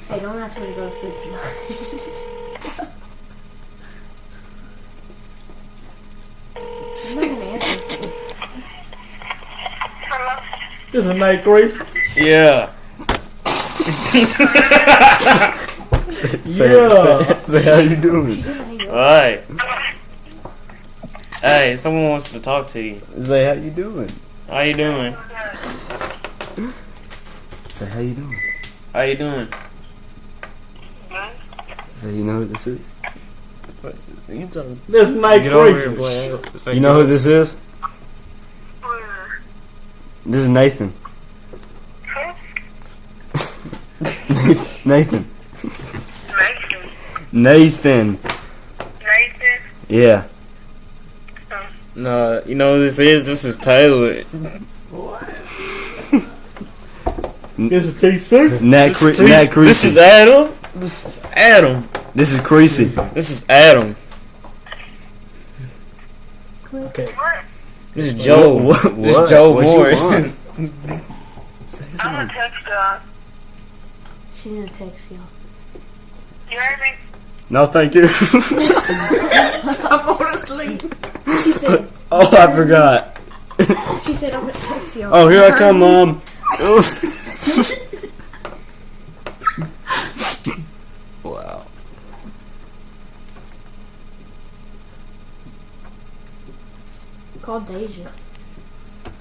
Hey, don't ask me to go to sleep tonight. I'm not gonna answer. This is Night Grace. Yeah. Say how you doing? She's in New York. Alright. Hey, someone wants to talk to you. Say how you doing? How you doing? Say how you doing? How you doing? Say you know who this is? You talking? This is Night Get over here, Grace. boy. You know who this is? This is Nathan. Nathan. Nathan. Yeah. No, you know who this is? This is Taylor. This is TC. Nat This Creasy. is Adam. This is Adam. This is Creasy. This is Adam. Okay. This is Joe. What? This is Joe What you Morris. want? I'm gonna text y'all. She's gonna text y'all. You heard me? No, thank you. I'm falling asleep. She said, Oh, I forgot. she said I'm gonna text y'all. Oh, here I come, Mom. Wow. Call Deja.